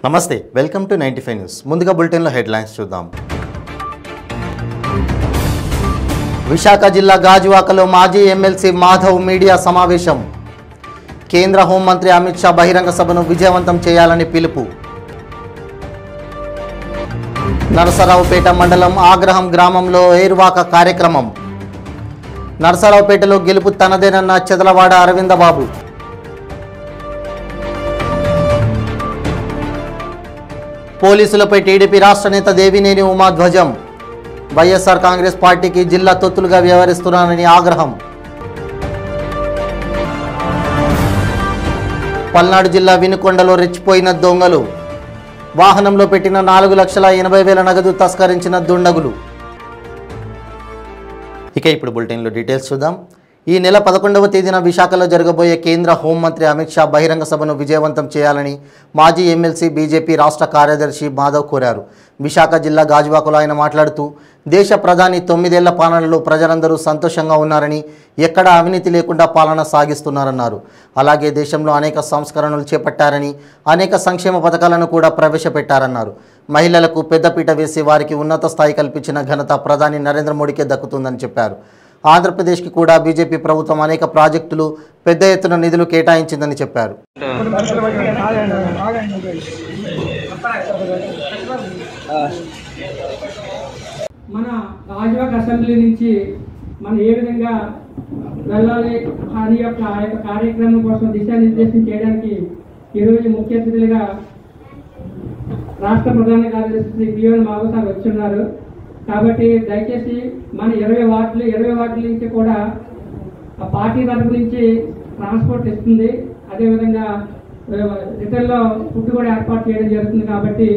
నమస్తే, welcome to 95 news. ముందుగా బులెటిన్లో హెడ్లైన్స్ చూద్దాం. విశాఖ జిల్లా గాజువాకలో మాజీ ఎమ్మెల్సీ మాధవ్ మీడియా సమావేశం. కేంద్ర హోంమంత్రి అమిత్ షా బహిరంగ సభను విజయవంతం చేయాలని పిలుపు. నరసరావుపేట మండలం ఆగ్రహం గ్రామంలో ఏరువాక కార్యక్రమం. నరసరావుపేటలో గెలుపు తనదేనన్న చెదలవాడ అరవిందబాబు. పోలీసులపై టీడీపీ రాష్ట్ర నేత దేవినేని ఉమా ధ్వజం. వైఎస్ఆర్ కాంగ్రెస్ పార్టీకి జిల్లా తొత్తులుగా వ్యవహరిస్తున్నారని ఆగ్రహం. పల్నాడు జిల్లా వినుకొండలో రెచ్చిపోయిన దొంగలు. వాహనంలో పెట్టిన 4,80,000 నగదు తస్కరించిన దుండగులు. ఇక ఇప్పుడు బులెటిన్లో డీటెయిల్స్ చూద్దాం. ఈ నెల 11వ తేదీన విశాఖలో జరగబోయే కేంద్ర హోంమంత్రి అమిత్ షా బహిరంగ సభను విజయవంతం చేయాలని మాజీ ఎమ్మెల్సీ బీజేపీ రాష్ట్ర కార్యదర్శి మాధవ్ కోరారు. విశాఖ జిల్లా గాజువాకలో ఆయన మాట్లాడుతూ దేశ ప్రధాని 9 ఏళ్ల పాలనలో ప్రజలందరూ సంతోషంగా ఉన్నారని, ఎక్కడా అవినీతి లేకుండా పాలన సాగిస్తున్నారన్నారు. అలాగే దేశంలో అనేక సంస్కరణలు చేపట్టారని, అనేక సంక్షేమ పథకాలను కూడా ప్రవేశపెట్టారన్నారు. మహిళలకు పెద్దపీట వేసి వారికి ఉన్నత స్థాయి కల్పించిన ఘనత ప్రధాని నరేంద్ర మోడీకే దక్కుతుందని చెప్పారు. ఆంధ్రప్రదేశ్కి కూడా బీజేపీ ప్రభుత్వం అనేక ప్రాజెక్టులు పెద్ద ఎత్తున నిధులు కేటాయించిందని చెప్పారు. మన గాజువాక అసెంబ్లీ నుంచి మనం ఏ విధంగా వెళ్ళాలి అని యొక్క ఆ యొక్క కార్యక్రమం కోసం దిశానిర్దేశం చేయడానికి ఈరోజు ముఖ్య అతిథులుగా రాష్ట్ర ప్రధాన కార్యదర్శి శ్రీ పిఎన్ మాధవ్ సార్ వచ్చున్నారు. కాబట్టి దయచేసి మన 20 వార్డుల నుంచి కూడా ఆ పార్టీ తరఫు నుంచి ట్రాన్స్పోర్ట్ ఇస్తుంది. అదేవిధంగా రిటర్న్లో ఫుడ్ కూడా ఏర్పాటు చేయడం జరుగుతుంది. కాబట్టి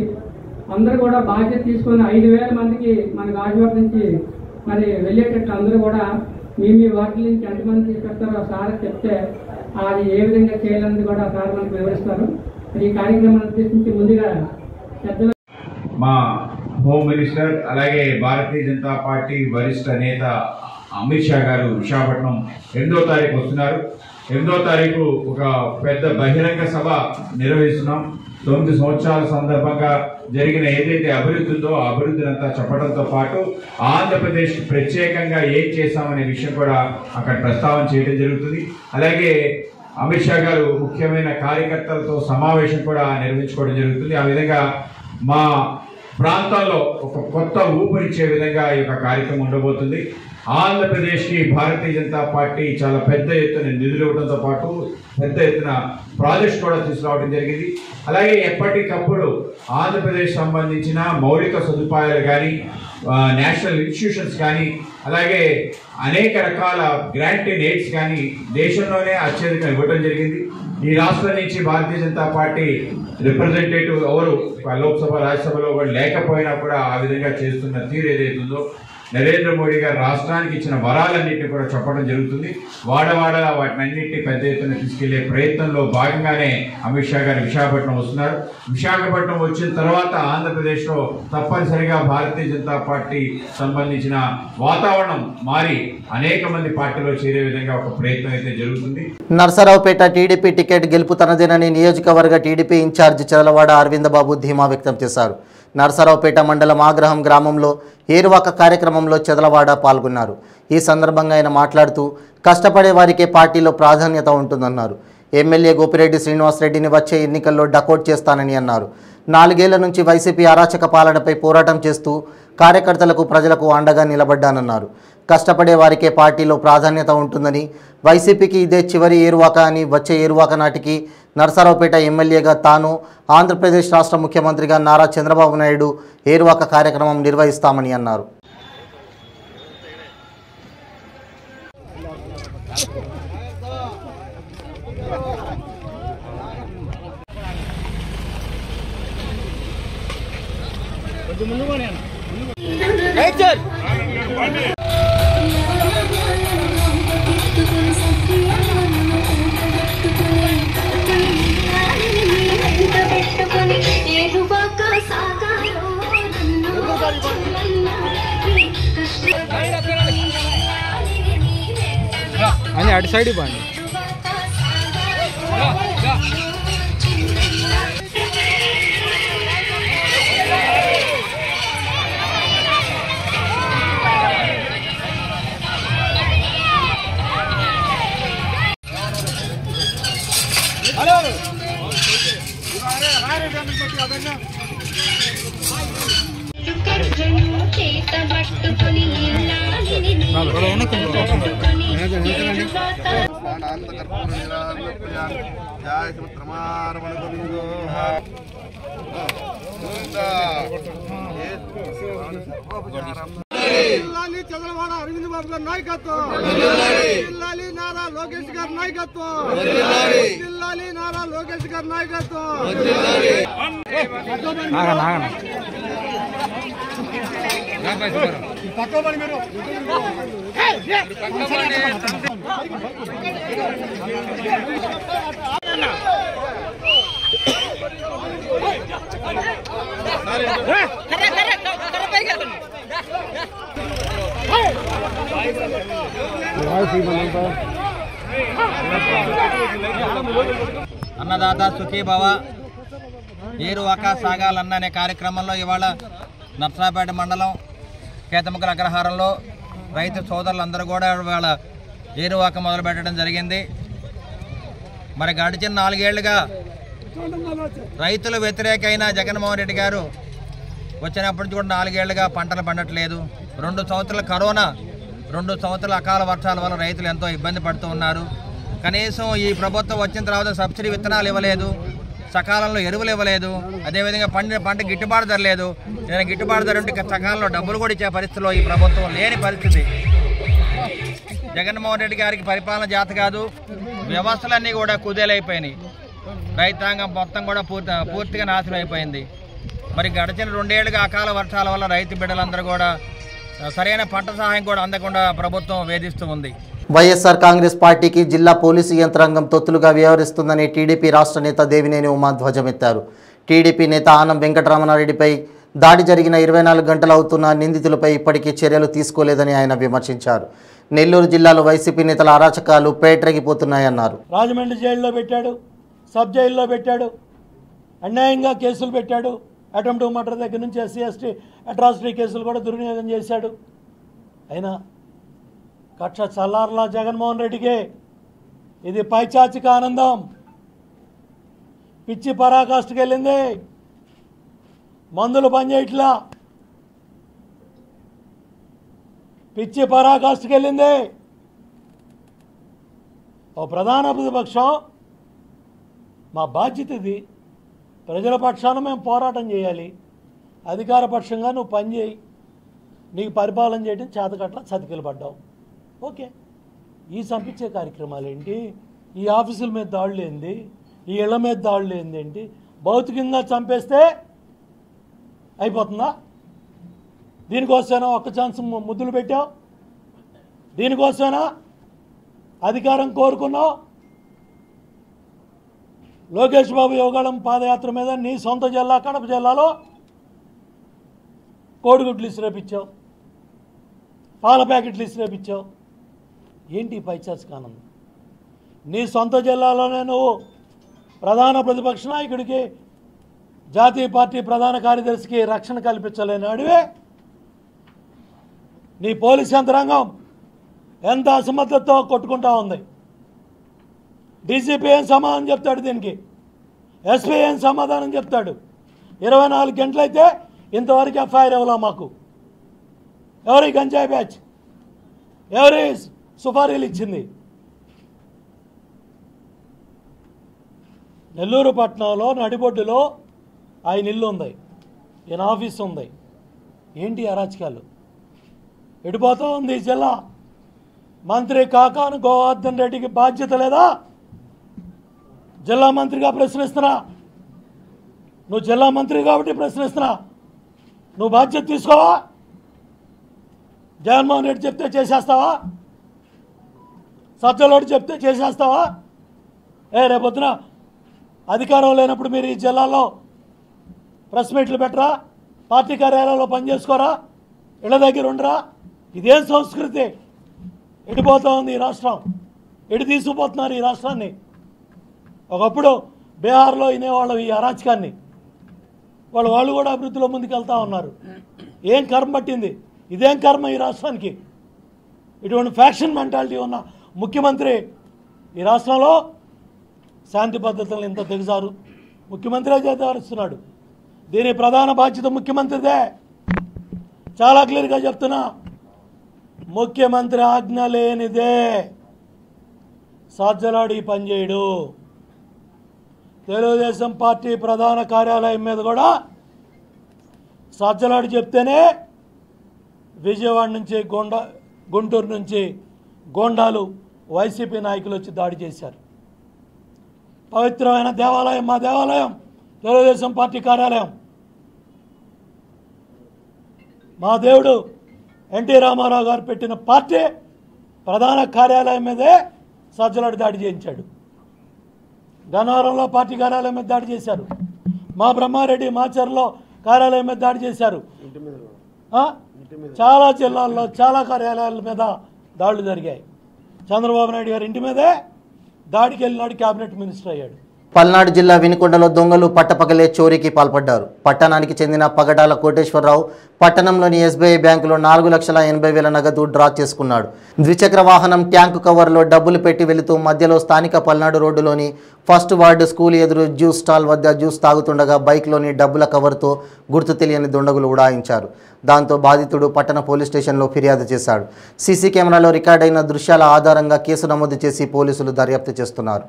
అందరూ కూడా బాధ్యత తీసుకుని 5,000 మందికి మన గాజువాక నుంచి మరి వెళ్ళేటట్లు అందరూ కూడా మీ వార్డుల నుంచి ఎంతమంది తీసుకొస్తారో సార్ చెప్తే అది ఏ విధంగా చేయాలన్నది కూడా సార్ మనకు వివరిస్తారు. ఈ కార్యక్రమాన్ని ఉద్దేశించి ముందుగా పెద్దలు మా హోమ్ మినిస్టర్ అలాగే భారతీయ జనతా పార్టీ వరిష్ఠ నేత అమిత్ షా గారు విశాఖపట్నం 8వ తారీఖు వస్తున్నారు. 8వ తారీఖు ఒక పెద్ద బహిరంగ సభ నిర్వహిస్తున్నాం. 9 సంవత్సరాల సందర్భంగా జరిగిన ఏదైతే అభివృద్ధి ఉందో ఆ అభివృద్ధిని అంతా చెప్పడంతో పాటు ఆంధ్రప్రదేశ్ ప్రత్యేకంగా ఏం చేశామనే విషయం కూడా అక్కడ ప్రస్తావన చేయడం జరుగుతుంది. అలాగే అమిత్ షా గారు ముఖ్యమైన కార్యకర్తలతో సమావేశం కూడా నిర్వహించుకోవడం జరుగుతుంది. ఆ విధంగా మా ప్రాంతాల్లో ఒక కొత్త ఊపిరిచ్చే విధంగా ఈ యొక్క కార్యక్రమం ఉండబోతుంది. ఆంధ్రప్రదేశ్కి భారతీయ జనతా పార్టీ చాలా పెద్ద ఎత్తున నిధులు ఇవ్వడంతో పాటు పెద్ద ఎత్తున ప్రాజెక్ట్స్ కూడా తీసుకురావడం జరిగింది. అలాగే ఎప్పటికప్పుడు ఆంధ్రప్రదేశ్ సంబంధించిన మౌలిక సదుపాయాలు కానీ, నేషనల్ ఇన్స్టిట్యూషన్స్ కానీ, అలాగే అనేక రకాల గ్రాంట్ అండ్ ఎయిడ్స్ కానీ దేశంలోనే అత్యధికంగా ఇవ్వడం జరిగింది. ఈ రాష్ట్రం నుంచి భారతీయ జనతా పార్టీ రిప్రజెంటేటివ్ ఎవరు లోక్సభ రాజ్యసభలో కూడా లేకపోయినా కూడా ఆ విధంగా చేస్తున్న తీరు ఏదైతుందో నరేంద్ర మోడీ గారు రాష్ట్రానికి ఇచ్చిన వరాలన్నింటినీ కూడా చెప్పడం జరుగుతుంది. వాడవాడలా వాటిని అన్నింటినీ పెద్ద ఎత్తున తీసుకెళ్లే ప్రయత్నంలో భాగంగానే అమిత్ షా గారు విశాఖపట్నం వస్తున్నారు. విశాఖపట్నం వచ్చిన తర్వాత ఆంధ్రప్రదేశ్లో తప్పనిసరిగా భారతీయ జనతా పార్టీ సంబంధించిన వాతావరణం మారి అనేక మంది పార్టీలో చేరే విధంగా ఒక ప్రయత్నం అయితే జరుగుతుంది. నరసరావుపేట టీడీపీ టికెట్ గెలుపు తనదేనని నియోజకవర్గ టీడీపీ ఇన్ఛార్జి చెదలవాడ అరవిందబాబు ధీమా వ్యక్తం చేశారు. నరసరావుపేట మండలం ఆగ్రహం గ్రామంలో ఏరువాక కార్యక్రమంలో చెదలవాడ పాల్గొన్నారు. ఈ సందర్భంగా ఆయన మాట్లాడుతూ కష్టపడే వారికే పార్టీలో ప్రాధాన్యత ఉంటుందన్నారు. ఎమ్మెల్యే గోపిరెడ్డి శ్రీనివాసరెడ్డిని వచ్చే ఎన్నికల్లో డకౌట్ చేస్తానని అన్నారు. 4 ఏళ్ల నుంచి వైసీపీ అరాచక పాలనపై పోరాటం చేస్తూ కార్యకర్తలకు ప్రజలకు అండగా నిలబడ్డానన్నారు. కష్టపడే వారికే పార్టీలో ప్రాధాన్యత ఉంటుందని, వైసీపీకి ఇదే చివరి ఏరువాక అని, వచ్చే ఏరువాక నాటికి నరసరావుపేట ఎమ్మెల్యేగా తాను, ఆంధ్రప్రదేశ్ రాష్ట్ర ముఖ్యమంత్రిగా నారా చంద్రబాబు నాయుడు ఏరువాక కార్యక్రమం నిర్వహిస్తామని అన్నారు. అని అటు సైడ్ బాండి చంద్రబాబు అరవింద్ బాబు గారి నాయకత్వం, నారా లోకేష్ గారి నాయకత్వం, నారా లోకేష్ గారి నాయకత్వం. అన్నదాత సుఖీభవ ఏరువాక సాగాలన్న అనే కార్యక్రమంలో ఇవాళ నర్సరావుపేట మండలం కేతముకల అగ్రహారంలో రైతు సోదరులందరూ కూడా ఇవాళ ఏరువాక మొదలు పెట్టడం జరిగింది. మరి గడిచిన 4 ఏళ్లుగా రైతుల వ్యతిరేకైన జగన్మోహన్ రెడ్డి గారు వచ్చినప్పటి నుంచి కూడా 4 ఏళ్లుగా పంటలు పండట్లేదు. 2 సంవత్సరాల కరోనా, 2 సంవత్సరాల అకాల వర్షాల వల్ల రైతులు ఎంతో ఇబ్బంది పడుతూ ఉన్నారు. కనీసం ఈ ప్రభుత్వం వచ్చిన తర్వాత సబ్సిడీ విత్తనాలు ఇవ్వలేదు, సకాలంలో ఎరువులు ఇవ్వలేదు, అదేవిధంగా పంట గిట్టుబాటు ధర లేదు. ఏదైనా గిట్టుబాటు ధర ఉంటే సకాలంలో డబ్బులు కూడా ఇచ్చే పరిస్థితిలో ఈ ప్రభుత్వం లేని పరిస్థితి. జగన్మోహన్ రెడ్డి గారికి పరిపాలన జాత కాదు, వ్యవస్థలన్నీ కూడా కుదేలైపోయినాయి. రైతాంగం మొత్తం కూడా పూర్తిగా నాశనం అయిపోయింది. మరి గడిచిన 2 ఏళ్లుగా అకాల వర్షాల వల్ల రైతు బిడ్డలందరూ కూడా సరైన పంట సహాయం కూడా అందకుండా ప్రభుత్వం వేధిస్తూ ఉంది. వైఎస్ఆర్ కాంగ్రెస్ పార్టీకి జిల్లా పోలీసు యంత్రాంగం తొత్తులుగా వ్యవహరిస్తుందని టీడీపీ రాష్ట్ర నేత దేవినేని ఉమా ధ్వజమెత్తారు. టీడీపీ నేత ఆనం వెంకటరమణారెడ్డిపై దాడి జరిగిన 24 గంటలు అవుతున్న నిందితులపై ఇప్పటికీ చర్యలు తీసుకోలేదని ఆయన విమర్శించారు. నెల్లూరు జిల్లాలో వైసీపీ నేతల అరాచకాలు పేటరెగిపోతున్నాయన్నారు. రాజమండ్రి జైల్లో పెట్టాడు, సబ్ జైల్లో పెట్టాడు, అన్యాయంగా కేసులు పెట్టాడు. అటెంప్ట్ మర్డర్ దగ్గర నుంచి ఎస్సీ ఎస్టీ అట్రాసిటీ కేసులు కూడా దుర్వినియోగం చేశాడు. అయినా కక్ష చల్లారలా జగన్మోహన్ రెడ్డికి. ఇది పైచాచిక ఆనందం, పిచ్చి పరాకాష్ఠకి వెళ్ళింది. మందులు పనిచేయట్లా, పిచ్చి పరాకాష్ఠకి వెళ్ళింది. ఓ ప్రధాన ప్రతిపక్షం, మా బాధ్యత ఇది, ప్రజల పక్షాన మేము పోరాటం చేయాలి, అధికార పక్షంగా నువ్వు పనిచేయి, నీకు పరిపాలన చేయడం చేతకట్ల చతికిలు పడ్డావు. ఓకే, ఈ చంపించే కార్యక్రమాలు ఏంటి? ఈ ఆఫీసుల మీద దాడులు ఏంది? ఈ ఇళ్ల మీద దాడులు ఏంటి? భౌతికంగా చంపేస్తే అయిపోతుందా? దీనికోసమైనా ఒక్క ఛాన్స్ ముద్దులు పెట్టావు? దీనికోసమైనా అధికారం కోరుకున్నావు? లోకేష్ బాబు యోగాళం పాదయాత్ర మీద నీ సొంత జిల్లా కడప జిల్లాలో కోడిగుడ్లు ఇసిరేపించావు, పాల ప్యాకెట్లు ఇసిరేపించావు. ఏంటి పైచాచికానందం? నీ సొంత జిల్లాలోనే నువ్వు ప్రధాన ప్రతిపక్ష నాయకుడికి, జాతీయ పార్టీ ప్రధాన కార్యదర్శికి రక్షణ కల్పించలేని అడివే. నీ పోలీస్ యంత్రాంగం ఎంత అసమర్థతతో కొట్టుకుంటా ఉంది. డీసీపీ ఏం సమాధానం చెప్తాడు దీనికి? ఎస్పీ ఏం సమాధానం చెప్తాడు? 24 గంటలైతే ఇంతవరకు ఎఫ్ఐఆర్ ఇవ్వాలా మాకు? ఎవరి గంజాయి బ్యాచ్, ఎవరి సుపారీలు ఇచ్చింది? నెల్లూరు పట్టణంలో నడిబొడ్డులో ఆయన ఇల్లు ఉంది, ఈయన ఆఫీస్ ఉంది. ఏంటి అరాచకాలు? ఎడిపోతూ ఉంది ఈ జిల్లా. మంత్రి కాకాను గోవర్ధన్ రెడ్డికి బాధ్యత లేదా? జిల్లా మంత్రిగా ప్రశ్నిస్తున్నా. నువ్వు జిల్లా మంత్రి కాబట్టి ప్రశ్నిస్తున్నా. నువ్వు బాధ్యత తీసుకోవా? జగన్మోహన్ రెడ్డి చెప్తే చేసేస్తావా? సజ్జలోడు చెప్తే చేసేస్తావా? రేపొద్దున అధికారం లేనప్పుడు మీరు ఈ జిల్లాలో ప్రెస్ మీట్లు పెట్టరా? పార్టీ కార్యాలయంలో పనిచేసుకోరా? ఇళ్ళ దగ్గర ఉండరా? ఇదేం సంస్కృతి? ఎడిపోతూ ఉంది ఈ రాష్ట్రం, ఎడి తీసుకుపోతున్నారు ఈ రాష్ట్రాన్ని. ఒకప్పుడు బీహార్లో వినేవాళ్ళు ఈ అరాచకాన్ని, వాళ్ళు కూడా అభివృద్ధిలో ముందుకెళ్తా ఉన్నారు. ఏం కర్మ పట్టింది? ఇదేం కర్మ ఈ రాష్ట్రానికి? ఇటువంటి ఫ్యాక్షన్ మెంటాలిటీ ఉన్న ముఖ్యమంత్రి ఈ రాష్ట్రంలో శాంతి భద్రతలను ఇంత దిగజారు ముఖ్యమంత్రి చేతవరుస్తున్నాడు. దీని ప్రధాన బాధ్యత ముఖ్యమంత్రిదే. చాలా క్లియర్గా చెప్తున్నా, ముఖ్యమంత్రి ఆజ్ఞ లేనిదే సజ్జలాడి పనిచేయడు. తెలుగుదేశం పార్టీ ప్రధాన కార్యాలయం మీద కూడా సజ్జలాడి చెప్తేనే విజయవాడ నుంచి గుంటూరు నుంచి గోండాలు వైసీపీ నాయకులు వచ్చి దాడి చేశారు. పవిత్రమైన దేవాలయం, మా దేవాలయం తెలుగుదేశం పార్టీ కార్యాలయం. మా దేవుడు ఎన్టీ రామారావు గారు పెట్టిన పార్టీ ప్రధాన కార్యాలయం మీదే సజ్జలాడి దాడి చేయించాడు. గన్నవరంలో పార్టీ కార్యాలయం మీద దాడి చేశారు. మా బ్రహ్మారెడ్డి మాచర్లో కార్యాలయం మీద దాడి చేశారు. చాలా జిల్లాల్లో చాలా కార్యాలయాల మీద దాడులు జరిగాయి. చంద్రబాబు నాయుడు గారి ఇంటి మీదే దాడికి వెళ్ళినాడు, క్యాబినెట్ మినిస్టర్ అయ్యాడు. పల్నాడు జిల్లా వినుకొండలో దొంగలు పట్టపగలే చోరీకి పాల్పడ్డారు. పట్టణానికి చెందిన పగడాల కోటేశ్వరరావు పట్టణంలోని ఎస్బీఐ బ్యాంకులో 4,80,000 నగదు డ్రా చేసుకున్నాడు. ద్విచక్ర వాహనం ట్యాంకు కవర్లో డబ్బులు పెట్టి వెళుతూ మధ్యలో స్థానిక పల్నాడు రోడ్డులోని ఫస్ట్ వార్డు స్కూల్ ఎదురు జ్యూస్ స్టాల్ వద్ద జ్యూస్ తాగుతుండగా బైక్లోని డబ్బుల కవర్తో గుర్తు తెలియని దుండగులు ఉడాయించారు. దాంతో బాధితుడు పట్టణ పోలీస్ స్టేషన్లో ఫిర్యాదు చేశాడు. సీసీ కెమెరాలో రికార్డైన దృశ్యాల ఆధారంగా కేసు నమోదు చేసి పోలీసులు దర్యాప్తు చేస్తున్నారు.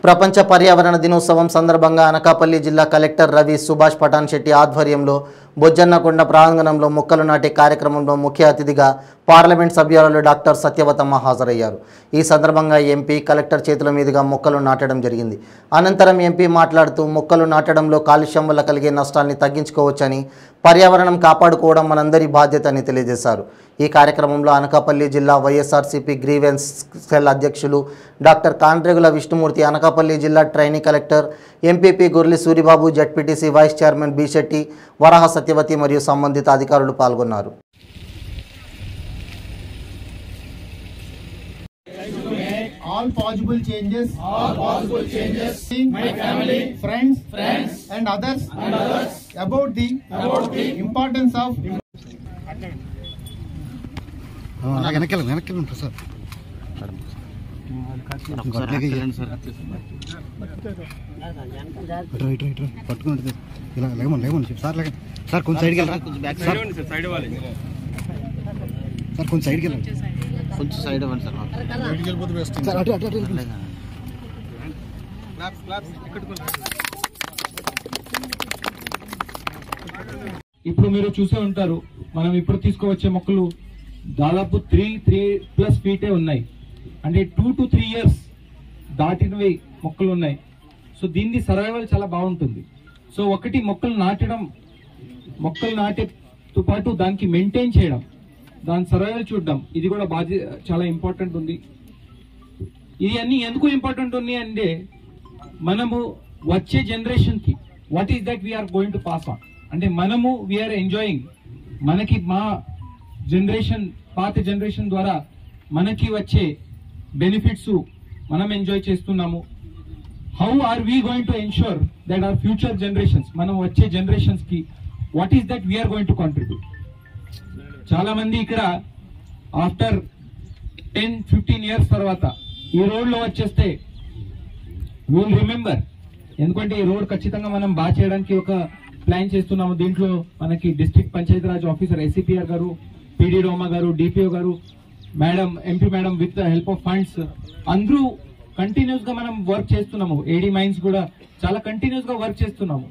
ప్రపంచ పర్యావరణ దినోత్సవం సందర్భంగా అనకాపల్లి జిల్లా కలెక్టర్ రవి సుభాష్ పఠాన్ శెట్టి ఆధ్వర్యంలో బొజ్జన్నకొండ ప్రాంగణంలో మొక్కలు నాటే కార్యక్రమంలో ముఖ్య అతిథిగా పార్లమెంట్ సభ్యురాలు డాక్టర్ సత్యవతమ్మ హాజరయ్యారు. ఈ సందర్భంగా ఎంపీ కలెక్టర్ చేతుల మీదుగా మొక్కలు నాటడం జరిగింది. అనంతరం ఎంపీ మాట్లాడుతూ మొక్కలు నాటడంలో కాలుష్యం వల్ల కలిగే నష్టాన్ని తగ్గించుకోవచ్చని, పర్యావరణం కాపాడుకోవడం మనందరి బాధ్యత అని తెలియజేశారు. ఈ కార్యక్రమంలో అనకాపల్లి జిల్లా వైఎస్ఆర్సీపీ గ్రీవెన్స్ సెల్ అధ్యక్షులు డాక్టర్ కాండ్రేగుల విష్ణుమూర్తి, అనకాపల్లి జిల్లా trainee collector MPP Gorli Suribabu, ZPTC vice chairman B Shetty, Varaha Satyavathi మరియు సంబంధిత అధికారులు పాల్గొన్నారు. All possible changes my family, friends and others about the importance of పట్టుకుంటుంది ఇలా లేమని సార్ సార్ కొంచెం సైడ్కి వెళ్ళరా సార్ కొంచెం సైడ్కి వెళ్ళండి కొంచెం సైడ్ ఇవ్వండి సార్. సార్ అటు అటు అటు ఇప్పుడు మీరు చూసే ఉంటారు, మనం ఇప్పుడు తీసుకువచ్చే మొక్కలు దాదాపు 3+ ఫీటే ఉన్నాయి. అంటే 2 to 3 years దాటినవి మొక్కలు ఉన్నాయి. సో దీన్ని సర్వైవల్ చాలా బాగుంటుంది. సో ఒకటి మొక్కలు నాటేతో పాటు దానికి మెయింటైన్ చేయడం, దాని సర్వైవల్ చూడడం, ఇది కూడా చాలా ఇంపార్టెంట్ ఉంది. ఇది అన్ని ఎందుకు ఇంపార్టెంట్ ఉంది అంటే మనము వచ్చే జనరేషన్కి what is that we are going to pass on. అంటే మనము వీఆర్ ఎంజాయింగ్, మనకి మా జనరేషన్ పాత జనరేషన్ ద్వారా మనకి వచ్చే బెనిఫిట్స్ మనం ఎంజాయ్ చేస్తున్నాము. How are we going to ensure that our future generations, మనం వచ్చే జనరేషన్స్ కి what is that we are going to contribute. చాలా మంది ఇక్కడ ఆఫ్టర్ 10-15 years తర్వాత ఈ రోడ్ లో వచ్చేస్తే విల్ రిమెంబర్, ఎందుకంటే ఈ రోడ్ ఖచ్చితంగా మనం బాగా చేయడానికి ఒక ప్లాన్ చేస్తున్నాము. దీంట్లో మనకి డిస్ట్రిక్ట్ పంచాయతీరాజ్ ఆఫీసర్ ఎస్సీపీఆర్ గారు, పీడీ రోమా గారు, డిపిఓ గారు, madam, MP madam with the help of funds అందరూ కంటిన్యూస్ గా మనం వర్క్ చేస్తున్నాము. ఏడీ మైన్స్ కూడా చాలా కంటిన్యూస్ గా వర్క్ చేస్తున్నాము.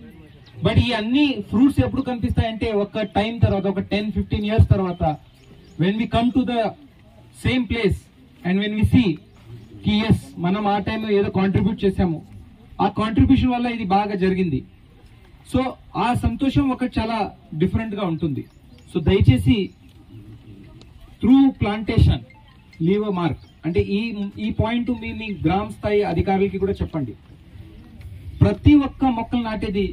బట్ ఈ అన్ని ఫ్రూట్స్ ఎప్పుడు కనిపిస్తాయంటే ఒక టైం తర్వాత, ఒక 10-15 years తర్వాత, when we come to the same place and when we see కి ఎస్ మనం ఆ టైంలో ఏదో కాంట్రిబ్యూట్ చేశాము, ఆ కాంట్రిబ్యూషన్ వల్ల ఇది బాగా జరిగింది. సో ఆ సంతోషం ఒక చాలా డిఫరెంట్ గా ఉంటుంది. సో దయచేసి through plantation leave a mark, అంటే ఈ పాయింట్ మీ గ్రామ స్థాయి అధికారులకి కూడా చెప్పండి. ప్రతి ఒక్క మొక్కలు నాటేది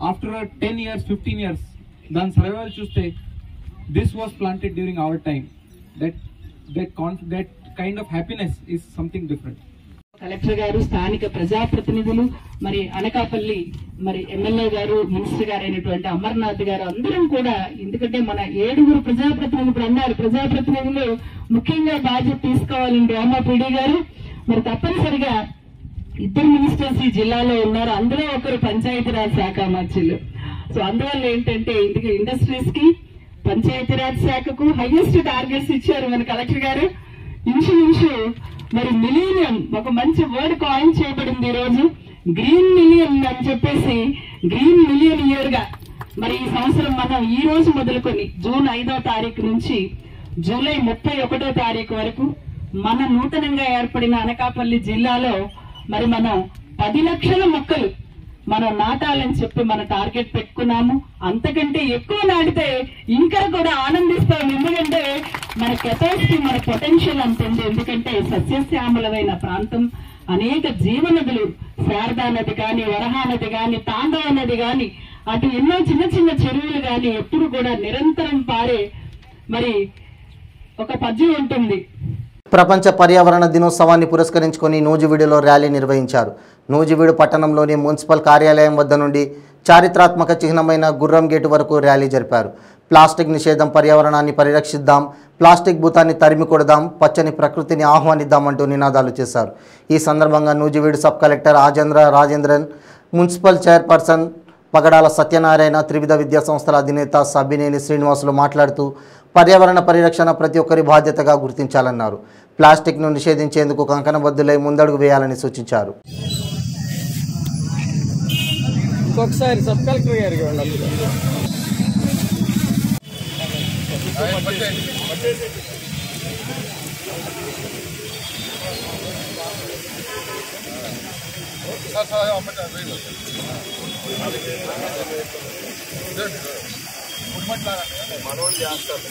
ఆఫ్టర్ 10 years, 15 years దాని సర్వైవల్ చూస్తే this was planted during hour time. That kind of happiness is something different. Collector గారు, స్థానిక ప్రజాప్రతినిధులు, మరి అనకాపల్లి మరి ఎమ్మెల్యే గారు, మినిస్టర్ గారు అయినటువంటి అమర్నాథ్ గారు అందరం కూడా, ఎందుకంటే మన 7 ప్రజాప్రతినిధులు అన్నారు, ప్రజాప్రతినిధులు ముఖ్యంగా బాధ్యత తీసుకోవాలండి. రామాపీడి గారు మరి తప్పనిసరిగా 2 మినిస్టర్స్ ఈ జిల్లాలో ఉన్నారు, అందులో ఒకరు పంచాయతీరాజ్ శాఖ మంత్రులు. సో అందువల్ల ఏంటంటే ఇండస్ట్రీస్ కి, పంచాయతీరాజ్ శాఖకు హైయెస్ట్ టార్గెట్స్ ఇచ్చారు మన కలెక్టర్ గారు. ఇంచుమించు మరి మిలీనియం, ఒక మంచి వర్డ్ కాయిన్ చేయబడింది ఈ రోజు, గ్రీన్ మిలియన్ అని చెప్పేసి, గ్రీన్ మిలియన్ ఇయర్ గా మరి ఈ సంవత్సరం మనం ఈ రోజు మొదలుకొని జూన్ 5వ తారీఖు నుంచి జూలై 31వ తారీఖు వరకు మన నూతనంగా ఏర్పడిన అనకాపల్లి జిల్లాలో మరి మనం 10 లక్షల మొక్కలు మనం నాటాలని చెప్పి మన టార్గెట్ పెట్టుకున్నాము. అంతకంటే ఎక్కువ నాటితే ఇంకా కూడా ఆనందిస్తాం, ఎందుకంటే మన కెపాసిటీ, మన పొటెన్షియల్ అంత ఉంది. ఎందుకంటే సస్యశ్యామలమైన ప్రాంతం, అనేక జీవనదులు, శారదా నది కానీ, వరహా నది కానీ, తాండవ నది కానీ, అటు ఎన్నో చిన్న చిన్న చెరువులు కానీ ఎప్పుడు కూడా నిరంతరం పారే మరి ఒక పద్యం ఉంటుంది. ప్రపంచ పర్యావరణ దినోత్సవాన్ని పురస్కరించుకొని నూజివీడులో ర్యాలీ నిర్వహించారు. నూజివీడు పట్టణంలోని మున్సిపల్ కార్యాలయం వద్ద నుండి చారిత్రాత్మక చిహ్నమైన గుర్రం గేటు వరకు ర్యాలీ జరిపారు. ప్లాస్టిక్ నిషేధం, పర్యావరణాన్ని పరిరక్షిద్దాం, ప్లాస్టిక్ భూతాన్ని తరిమి కొడదాం, పచ్చని ప్రకృతిని ఆహ్వానిద్దామంటూ నినాదాలు చేశారు. ఈ సందర్భంగా Nuzvid sub collector Rajendran, municipal chairperson Pagadala Satyanarayana, త్రివిధ విద్యా సంస్థల అధినేత సబ్బినేని శ్రీనివాసులు మాట్లాడుతూ పర్యావరణ పరిరక్షణ ప్రతి ఒక్కరి బాధ్యతగా గుర్తించాలన్నారు. ప్లాస్టిక్ను నిషేధించేందుకు కంకణబద్దులై ముందడుగు వేయాలని సూచించారు. ఒకసారి సబ్ కలెక్టర్ గారికి మనోళ్ళు చేస్తారు.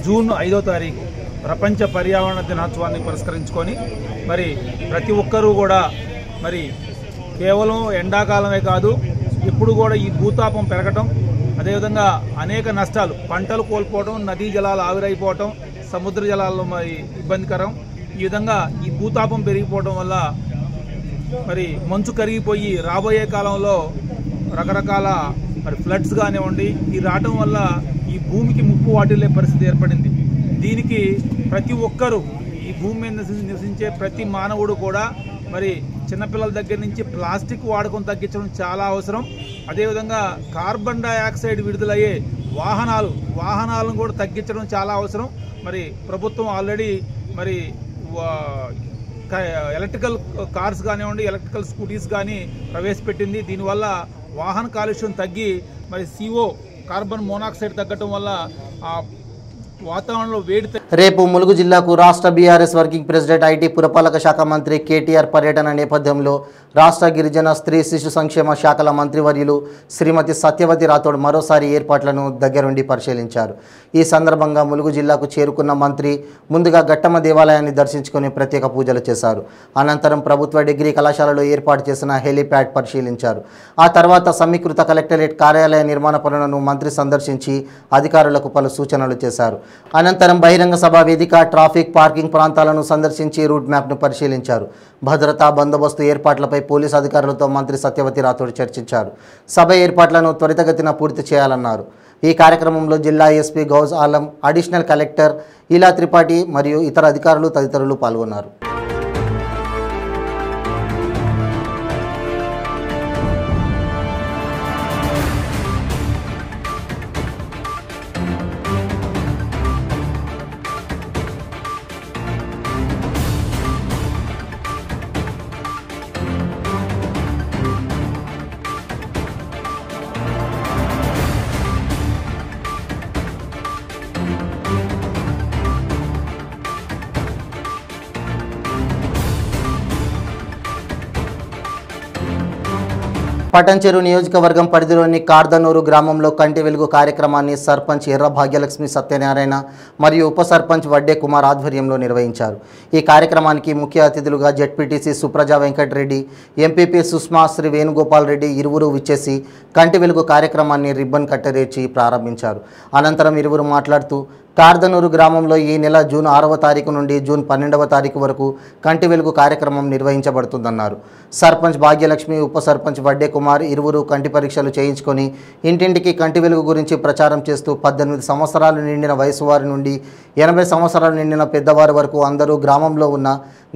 జూన్ 5వ తారీఖు ప్రపంచ పర్యావరణ దినోత్సవాన్ని పురస్కరించుకొని మరి ప్రతి ఒక్కరూ కూడా మరి కేవలం ఎండాకాలమే కాదు, ఇప్పుడు కూడా ఈ భూతాపం పెరగటం, అదేవిధంగా అనేక నష్టాలు, పంటలు కోల్పోవడం, నదీ జలాలు ఆవిరైపోవటం, సముద్ర జలాల్లో మరి ఇబ్బందికరం. ఈ విధంగా ఈ భూతాపం పెరిగిపోవడం వల్ల మరి మంచు కరిగిపోయి రాబోయే కాలంలో రకరకాల మరి ఫ్లడ్స్ కానివ్వండి, ఈ రావటం వల్ల ఈ భూమికి ముప్పు వాటిల్లే పరిస్థితి ఏర్పడింది. దీనికి ప్రతి ఒక్కరూ, ఈ భూమి మీద నివసించే ప్రతి మానవుడు కూడా మరి చిన్నపిల్లల దగ్గర నుంచి ప్లాస్టిక్ వాడకం తగ్గించడం చాలా అవసరం. అదేవిధంగా కార్బన్ డైఆక్సైడ్ విడుదలయ్యే వాహనాలను కూడా తగ్గించడం చాలా అవసరం. మరి ప్రభుత్వం ఆల్రెడీ మరి ఎలక్ట్రికల్ కార్స్ కానివ్వండి, ఎలక్ట్రికల్ స్కూటీస్ కానీ ప్రవేశపెట్టింది. దీనివల్ల వాహన కాలుష్యం తగ్గి మరి CO కార్బన్ మోనాక్సైడ్ తగ్గటం వల్ల ఆ వాతావరణంలో వేడి. రేపు ములుగు జిల్లాకు రాష్ట్ర బీఆర్ఎస్ వర్కింగ్ ప్రెసిడెంట్, ఐటీ పురపాలక శాఖ మంత్రి కేటీఆర్ పర్యటన నేపథ్యంలో రాష్ట్ర గిరిజన, స్త్రీ, శిశు సంక్షేమ శాఖల మంత్రివర్యులు శ్రీమతి సత్యవతి రాథోడ్ మరోసారి ఏర్పాట్లను దగ్గరుండి పరిశీలించారు. ఈ సందర్భంగా ములుగు జిల్లాకు చేరుకున్న మంత్రి ముందుగా ఘట్టమ్మ దేవాలయాన్ని దర్శించుకుని ప్రత్యేక పూజలు చేశారు. అనంతరం ప్రభుత్వ డిగ్రీ కళాశాలలో ఏర్పాటు చేసిన హెలీప్యాడ్ పరిశీలించారు. ఆ తర్వాత సమీకృత కలెక్టరేట్ కార్యాలయ నిర్మాణ పనులను మంత్రి సందర్శించి అధికారులకు పలు సూచనలు చేశారు. అనంతరం బహిరంగ సభ వేదిక, ట్రాఫిక్, పార్కింగ్ ప్రాంతాలను సందర్శించి రూట్ మ్యాప్ను పరిశీలించారు. భద్రతా బందోబస్తు ఏర్పాట్లపై పోలీసు అధికారులతో మంత్రి సత్యవతి రాథోడ్ చర్చించారు. సభ ఏర్పాట్లను త్వరితగతిన పూర్తి చేయాలన్నారు. ఈ కార్యక్రమంలో జిల్లా SP Ghouse Alam, additional collector ఇలా త్రిపాఠి మరియు ఇతర అధికారులు తదితరులు పాల్గొన్నారు. పటంచెరు నియోజకవర్గం పరిధిలోని కార్దనూరు గ్రామంలో కంటి వెలుగు కార్యక్రమాన్ని సర్పంచ్ ఎర్ర భాగ్యలక్ష్మి సత్యనారాయణ మరియు ఉప సర్పంచ్ వడ్డే కుమార్ ఆధ్వర్యంలో నిర్వహించారు. ఈ కార్యక్రమానికి ముఖ్య అతిథులుగా జెడ్పీటీసీ సుప్రజా వెంకటరెడ్డి, ఎంపీపీ సుష్మా శ్రీ వేణుగోపాల్ రెడ్డి ఇరువురు విచ్చేసి కంటి వెలుగు కార్యక్రమాన్ని రిబ్బన్ కట్టరేచి ప్రారంభించారు. అనంతరం ఇరువురు మాట్లాడుతూ కార్దనూరు గ్రామంలో ఈ నెల జూన్ 6వ తారీఖు నుండి జూన్ 12వ తారీఖు వరకు కంటి వెలుగు కార్యక్రమం నిర్వహించబడుతుందన్నారు. సర్పంచ్ భాగ్యలక్ష్మి, ఉప సర్పంచ్ వడ్డే కుమార్ ఇరువురు కంటి పరీక్షలు చేయించుకొని ఇంటింటికి కంటి వెలుగు గురించి ప్రచారం చేస్తూ 18 సంవత్సరాలు నిండిన వయసు వారి నుండి 80 సంవత్సరాలు నిండిన పెద్దవారి వరకు అందరూ గ్రామంలో ఉన్న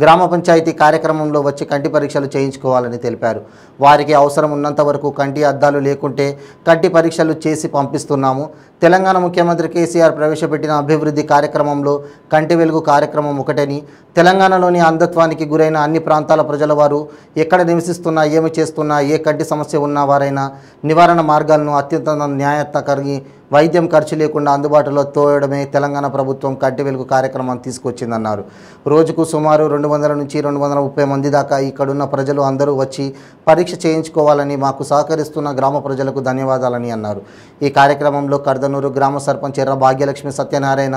గ్రామ పంచాయతీ కార్యక్రమంలో వచ్చి కంటి పరీక్షలు చేయించుకోవాలని తెలిపారు. వారికి అవసరం ఉన్నంత వరకు కంటి అద్దాలు లేకుంటే కంటి పరీక్షలు చేసి పంపిస్తున్నాము. తెలంగాణ ముఖ్యమంత్రి కేసీఆర్ ప్రవేశపెట్టిన అభివృద్ధి కార్యక్రమంలో కంటి వెలుగు కార్యక్రమం ఒకటని, తెలంగాణలోని అంధత్వానికి గురైన అన్ని ప్రాంతాల ప్రజల వారు ఎక్కడ నివసిస్తున్నా, ఏమి చేస్తున్నా, ఏ కంటి సమస్య ఉన్న వారైనా నివారణ మార్గాలను అత్యంత న్యాయత కలిగి వైద్యం ఖర్చు లేకుండా అందుబాటులో తోయడమే తెలంగాణ ప్రభుత్వం కంటి వెలుగు కార్యక్రమం తీసుకొచ్చిందన్నారు. రోజుకు సుమారు 200 నుంచి 230 మంది దాకా ఇక్కడున్న ప్రజలు అందరూ వచ్చి పరీక్ష చేయించుకోవాలని, మాకు సహకరిస్తున్న గ్రామ ప్రజలకు ధన్యవాదాలని అన్నారు. ఈ కార్యక్రమంలో కర్దనూరు గ్రామ సర్పంచ్ ఎర్ర భాగ్యలక్ష్మి సత్యనారాయణ,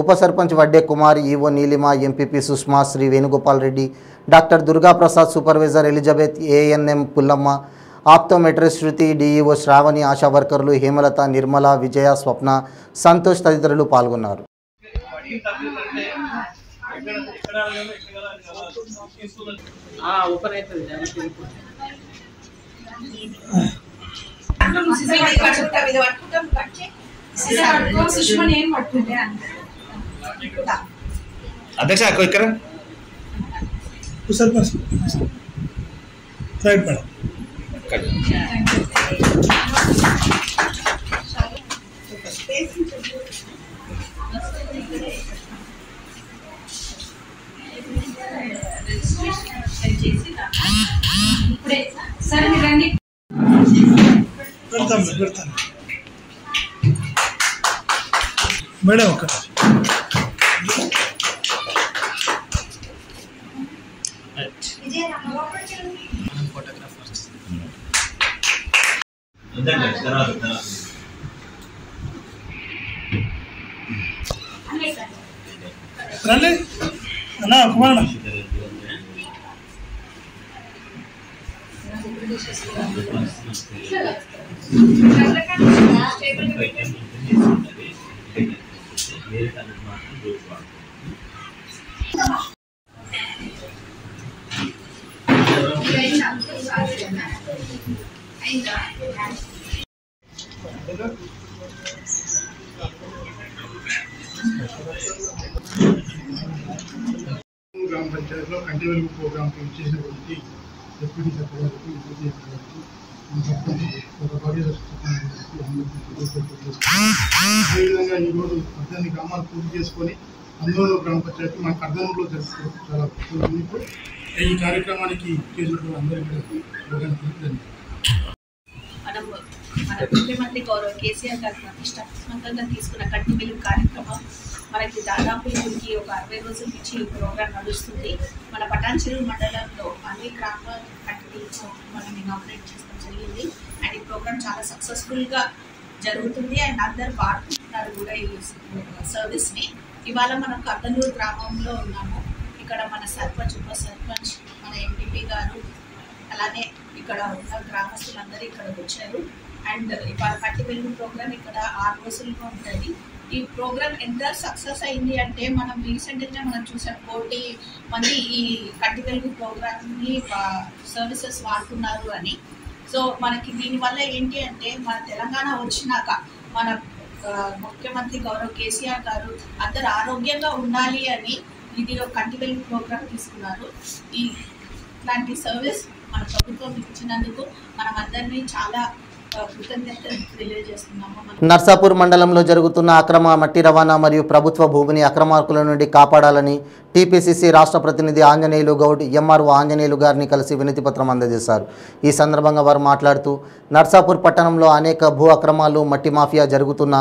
ఉప sarpanch Vadde Kumar, EO Neelima, MPP Sushma Sri Venugopal Reddy, doctor Durgaprasad, supervisor Elizabeth, ANM Pullamma, optometrist Shruthi, DEO Sravani, ASHA వర్కర్లు హేమలత, నిర్మల, విజయ, స్వప్న, సంతోష్ తదితరులు పాల్గొన్నారు. అధ్యక్ష ఇక్కడ రైట్ మేడం. పెడతాను మేడం. ఒక రండి అన్నా కుమార్ గ్రామ పంచాయతీలో కంటి వెలుగు ప్రోగ్రామ్ చేసినటువంటి డిప్యూటీ సెక్రటరీ అదేవిధంగా ఈరోజు 18 గ్రామాలు పూర్తి చేసుకొని 19వ గ్రామ పంచాయతీ మన కర్దనూరులో జరుపుకోవడం చాలా ఇప్పుడు ఈ కార్యక్రమానికి చేసినటువంటి అందరికీ మన ముఖ్యమంత్రి గౌరవ కేసీఆర్ గారు ప్రతిష్టాత్మకంగా తీసుకున్న కంటి వెలుగు కార్యక్రమం మనకి దాదాపు ఇప్పటికి ఒక 60 రోజుల నుంచి ఈ ప్రోగ్రాం నడుస్తుంది. మన పటాన్చెరు మండలంలో అన్ని గ్రామ కంటితో మనం ఇనాగ్రేట్ చేయడం జరిగింది. అండ్ ఈ ప్రోగ్రాం చాలా సక్సెస్ఫుల్గా జరుగుతుంది అండ్ అందరు వాడుతున్నారు కూడా ఈ సర్వీస్ని. ఇవాళ మనం కర్దనూరు గ్రామంలో ఉన్నాము. ఇక్కడ మన సర్పంచ్, ఉప సర్పంచ్, మన ఎంపీపీ గారు, అలానే ఇక్కడ ఉన్న గ్రామస్తులందరూ ఇక్కడికి వచ్చారు. అండ్ ఇవాళ కంటి వెలుగు ప్రోగ్రామ్ ఇక్కడ 6 రోజులుగా ఉంటుంది. ఈ ప్రోగ్రామ్ ఎంత సక్సెస్ అయింది అంటే మనం రీసెంట్గా మనం చూసాం 1 మంది ఈ కంటి వెలుగు ప్రోగ్రామ్ని సర్వీసెస్ వాడుతున్నారు అని. సో మనకి దీనివల్ల ఏంటి అంటే మన తెలంగాణ వచ్చినాక మన ముఖ్యమంత్రి గౌరవ కేసీఆర్ గారు అందరు ఆరోగ్యంగా ఉండాలి అని ఇది కంటి వెలుగు ప్రోగ్రామ్ తీసుకున్నారు. ఇట్లాంటి సర్వీస్ మన ప్రభుత్వం ఇచ్చినందుకు మనం అందరినీ చాలా కృతజ్ఞతలు తెలియజేస్తున్నాము. నర్సాపూర్ మండలంలో జరుగుతున్న అక్రమ మట్టి రవాణా మరియు ప్రభుత్వ భూమిని అక్రమార్కుల నుండి కాపాడాలని టీపీసీసీ రాష్ట్ర ప్రతినిధి ఆంజనేయులు గౌడ్ ఎంఆర్ఓ ఆంజనేయులు గారిని కలిసి వినతి పత్రం అందజేశారు. ఈ సందర్భంగా వారు మాట్లాడుతూ నర్సాపూర్ పట్టణంలో అనేక భూ అక్రమాలు మట్టి మాఫియా జరుగుతున్న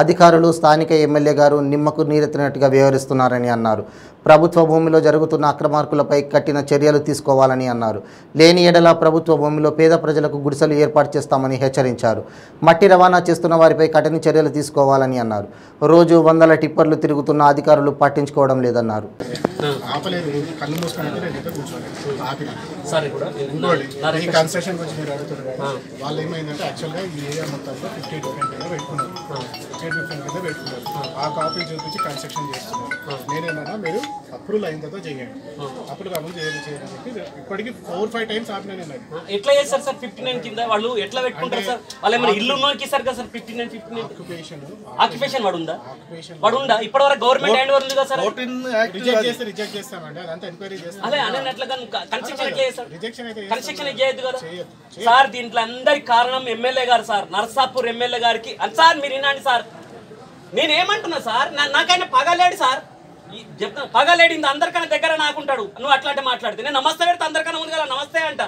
అధికారులు స్థానిక ఎమ్మెల్యే గారు నిమ్మకు నీరెత్తినట్టుగా వ్యవహరిస్తున్నారని అన్నారు. ప్రభుత్వ భూమిలో జరుగుతున్న అక్రమార్కులపై కఠిన చర్యలు తీసుకోవాలని అన్నారు. లేని ఎడల ప్రభుత్వ భూమిలో పేద ప్రజలకు గుడిసెలు ఏర్పాటు చేస్తామని హెచ్చరించారు. మట్టి రవాణా చేస్తున్న వారిపై కఠిన చర్యలు తీసుకోవాలని అన్నారు. రోజు వందల టిప్పర్లు తిరుగుతున్న అధికారులు పట్టించుకోవడం లేదన్నారు. ఆపలేదు, కళ్ళు మూసుకొని నేను ఇక్కడ కూర్చోలేదు, ఆపిన ఇంకోటి ఈ కన్స్ట్రక్షన్ గురించి మీరు అడుగుతున్నారు. వాళ్ళు ఏమైందంటే యాక్చువల్గా ఈ ఏరియా మొత్తంలో 50% కింద పెట్టుకున్నారు, 50% కింద పెట్టుకున్నారు. ఆ కాపీ చూపించి కన్స్ట్రక్షన్ చేస్తున్నారు. నేనేమన్నా మీరు అప్రూవల్ అయిన తర్వాత చేయండి, అప్పుడు కాకుండా చేయాలని చెప్పి ఇప్పటికి 4-5 టైమ్స్ ఆపినా. నేను ఎట్లా చేస్తారు సార్ 59 కింద వాళ్ళు ఎట్లా పెట్టుకుంటారు సార్? వాళ్ళు ఏమైనా ఇల్లు ఉన్నోకి ఇస్తారు కదా సార్ 59 ఆక్యుపేషన్ వాడు ఉందా? ఇప్పటి వరకు గవర్నమెంట్ హ్యాండ్ ఓవర్ ఉంది కదా సార్? రిజెక్ట్ చేస్తామండి, అదంతా ఎంక్వైరీ చేస్తాం. అదే అన్నట్లుగా కన్స్ట్రక్షన్ చేయొద్దు కదా సార్. దీంట్లో అందరికి కారణం ఎమ్మెల్యే గారు సార్, నర్సాపూర్ ఎమ్మెల్యే గారికి. సార్ మీరు వినండి సార్, నేనేమంటున్నా సార్, నాకైనా పగలేడు సార్, చెప్తాను పగలేడు. ఇంత అందరికన్నా దగ్గర నాకుంటాడు. నువ్వు అట్లాంటి మాట్లాడితే నేను నమస్తే పెడితే అందరికన్నా ఉంది కదా నమస్తే అంట.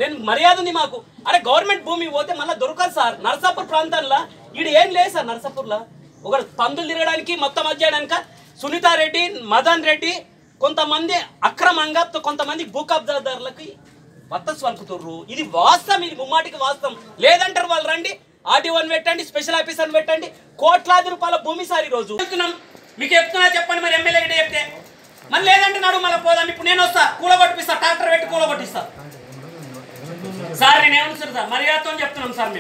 నేను మర్యాద ఉంది మాకు. అరే గవర్నమెంట్ భూమి పోతే మళ్ళీ దొరకదు సార్. నర్సాపూర్ ప్రాంతంలో ఈడ ఏం లేదు సార్. నర్సాపూర్లో ఒక పందులు తిరగడానికి మొత్తం వచ్చేయడానిక సునీతారెడ్డి, మదన్ రెడ్డి కొంతమంది అక్రమంగా కొంతమంది భూ కబ్జాదారులకి వత్తసు వలుకుతుర్రు. ఇది వాస్తవం, ఇది ముమ్మాటికి వాస్తవం. లేదంటారు వాళ్ళు రండి, ఆర్టీఓని పెట్టండి, స్పెషల్ ఆఫీసర్ని పెట్టండి. కోట్లాది రూపాయల భూమి సార్ ఈ రోజు మీకు చెప్తున్నా. చెప్పండి మరి ఎమ్మెల్యే గిట్ట చెప్తే. మరి లేదంటే నాడు మళ్ళీ పోదాం. ఇప్పుడు నేను వస్తా, కూలగొట్టిస్తా, ట్రాక్టర్ పెట్టి కూలగొట్టిస్తా సార్. నేనేమనుకుంటున్నా సార్, మర్యాదతో చెప్తున్నాం సార్.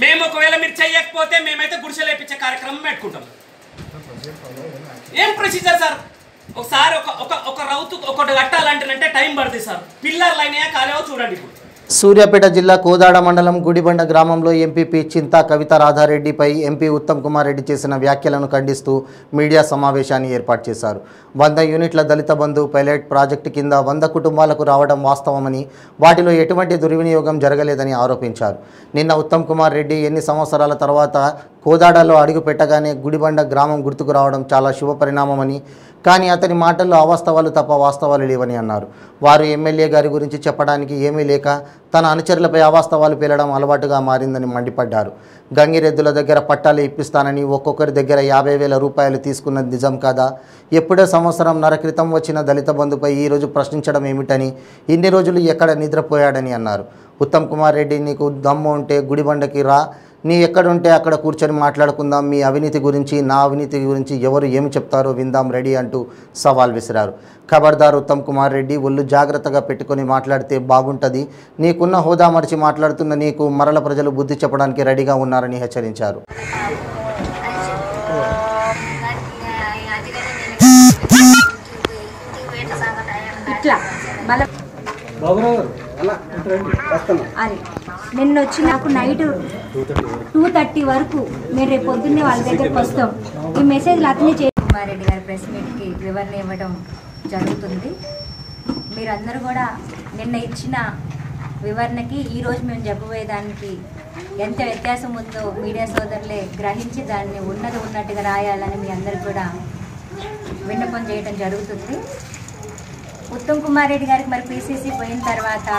మేము ఒకవేళ మీరు చెయ్యకపోతే మేమైతే గుడిసెలు వేయించే కార్యక్రమం పెట్టుకుంటాం. ఏం ప్రొసీజర్ సార్? ఒకసారి ఒక రౌతు ఒకటి కట్టాలంటేనంటే టైం పడుతుంది సార్. పిల్లర్లు అయినాయా కాలేవో చూడండి. ఇప్పుడు సూర్యాపేట జిల్లా కోదాడ మండలం గుడిబండ గ్రామంలో ఎంపీపీ చింతా కవిత రాధారెడ్డిపై ఎంపీ ఉత్తమ్ కుమార్ రెడ్డి చేసిన వ్యాఖ్యలను ఖండిస్తూ మీడియా సమావేశాన్ని ఏర్పాటు చేశారు. 100 యూనిట్ల దళిత బంధు పైలట్ ప్రాజెక్టు కింద 100 కుటుంబాలకు రావడం వాస్తవమని, వాటిలో ఎటువంటి దుర్వినియోగం జరగలేదని ఆరోపించారు. నిన్న ఉత్తమ్ కుమార్ రెడ్డి ఎన్ని సంవత్సరాల తర్వాత కోదాడలో అడుగు పెట్టగానే గుడిబండ గ్రామం గుర్తుకు రావడం చాలా శుభపరిణామమని, కానీ అతని మాటల్లో అవాస్తవాలు తప్ప వాస్తవాలు లేవని అన్నారు. వారు ఎమ్మెల్యే గారి గురించి చెప్పడానికి ఏమీ లేక తన అనుచరులపై అవాస్తవాలు పేలడం అలవాటుగా మారిందని మండిపడ్డారు. గంగిరెద్దుల దగ్గర పట్టాలు ఇప్పిస్తానని ఒక్కొక్కరి దగ్గర 50,000 రూపాయలు తీసుకున్నది నిజం కాదా? ఎప్పుడో సంవత్సరంన్నర క్రితం వచ్చిన దళిత బంధుపై ఈరోజు ప్రశ్నించడం ఏమిటని, ఇన్ని రోజులు ఎక్కడ నిద్రపోయాడని అన్నారు. ఉత్తమ్ కుమార్ రెడ్డి, నీకు దమ్ము ఉంటే గుడిబండకి రా, నీ ఎక్కడుంటే అక్కడ కూర్చొని మాట్లాడుకుందాం. మీ అవినీతి గురించి, నా అవినీతి గురించి ఎవరు ఏమి చెప్తారో విందాం రెడీ అంటూ సవాల్ విసిరారు. ఖబర్దార్ ఉత్తమ్ కుమార్ రెడ్డి, ఒళ్ళు జాగ్రత్తగా పెట్టుకొని మాట్లాడితే బాగుంటుంది. నీకున్న హోదా మరిచి మాట్లాడుతున్న నీకు మరల ప్రజలు బుద్ధి చెప్పడానికి రెడీగా ఉన్నారని హెచ్చరించారు. నిన్న వచ్చి నాకు నైట్ 2:30 వరకు మేము రేపు పొద్దున్నే వాళ్ళ దగ్గరికి వస్తాం. ఈ మెసేజ్లు అతనే కుమార్ రెడ్డి గారి ప్రెస్ మీట్కి వివరణ ఇవ్వడం జరుగుతుంది. మీరందరూ కూడా నిన్న ఇచ్చిన వివరణకి ఈరోజు మేము చెప్పబోయేదానికి ఎంత వ్యత్యాసం ఉందో మీడియా సోదరులే గ్రహించి దాన్ని ఉన్నట్టుగా రాయాలని మీ అందరికి కూడా విన్నపం చేయడం జరుగుతుంది. ఉత్తమ్ కుమార్ రెడ్డి గారికి మరి పీసీసీ పోయిన తర్వాత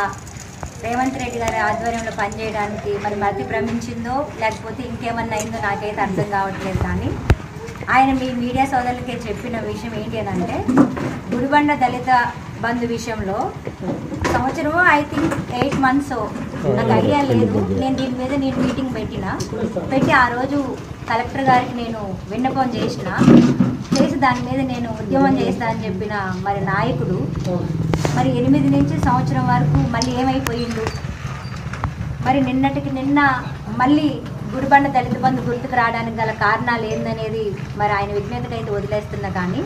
రేవంత్ రెడ్డి గారి ఆధ్వర్యంలో పనిచేయడానికి మరి మతి భ్రమించిందో లేకపోతే ఇంకేమన్నా అయిందో నాకైతే అర్థం కావట్లేదు. కానీ ఆయన మీ మీడియా సోదరులకే చెప్పిన విషయం ఏంటి అని అంటే, గుడిబండ దళిత బంధు విషయంలో సంవత్సరం ఐ థింక్ 8 months నాకు ఐడియా లేదు. నేను దీని మీద మీటింగ్ పెట్టి ఆ రోజు కలెక్టర్ గారికి నేను విన్నపం చేసి దాని మీద నేను ఉద్యమం చేస్తా అని చెప్పిన మరి నాయకుడు మరి 8 నుంచి సంవత్సరం వరకు మళ్ళీ ఏమైపోయిండు? మరి నిన్న మళ్ళీ గుడిబండ దళిత బంధు గుర్తుకు రావడానికి గల కారణాలు ఏందనేది మరి ఆయన విజ్ఞతకైతే వదిలేస్తున్నా. కానీ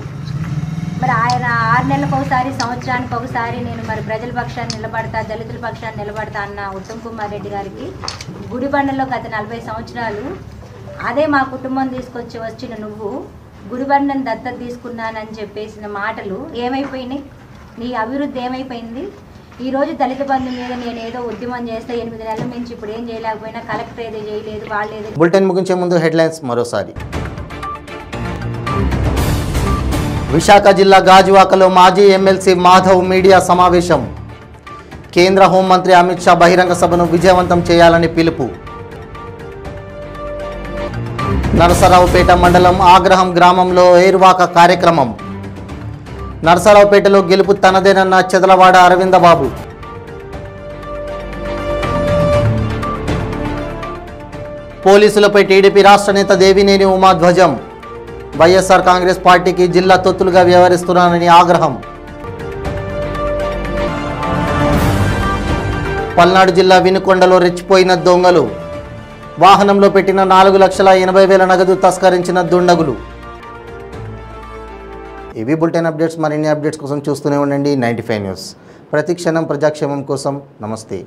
మరి ఆయన 6 నెలలకు ఒకసారి, సంవత్సరానికి ఒకసారి నేను మరి ప్రజల పక్షాన్ని నిలబడతా, దళితుల పక్షాన్ని నిలబడతా అన్న ఉత్తమ్ కుమార్ రెడ్డి గారికి గుడిబండలో గత 40 సంవత్సరాలు అదే మా కుటుంబం తీసుకొచ్చి వచ్చిన నువ్వు గుడిబండను దత్తత తీసుకున్నానని చెప్పేసిన మాటలు ఏమైపోయినాయి? నీ అభివృద్ధి ఏమైపోయింది? ఈరోజు దళిత బంధు మీద నేను ఏదో ఉద్యమం చేస్తే 8 నెలల నుంచి ఇప్పుడు ఏం చేయలేకపోయినా కలెక్టర్ ఏదో చేయలేదు వాళ్ళేదో. బులెటిన్ ముగించే ముందు హెడ్లైన్స్ మరోసారి. విశాఖ జిల్లా గాజువాకలో మాజీ ఎమ్మెల్సీ మాధవ్ మీడియా సమావేశం. కేంద్ర హోంమంత్రి అమిత్ షా బహిరంగ సభను విజయవంతం చేయాలని పిలుపు. నరసరావుపేట మండలం ఆగ్రహం గ్రామంలో ఏరువాక కార్యక్రమం. నరసరావుపేటలో గెలుపు తనదేనన్న చెదలవాడ అరవిందబాబు. పోలీసులపై టీడీపీ రాష్ట్ర నేత దేవినేని ఉమా ధ్వజం. వైఎస్ఆర్ కాంగ్రెస్ పార్టీకి జిల్లా తొత్తులుగా వ్యవహరిస్తున్నారని ఆగ్రహం. పల్నాడు జిల్లా వినుకొండలో రెచ్చిపోయిన దొంగలు. వాహనంలో పెట్టిన 4,80,000 నగదు తస్కరించిన దుండగులు. ఇవి బులెటిన్ అప్డేట్స్. మరిన్ని అప్డేట్స్ కోసం చూస్తూనే ఉండండి 95 న్యూస్. ప్రతి క్షణం ప్రజాక్షేమం కోసం. నమస్తే.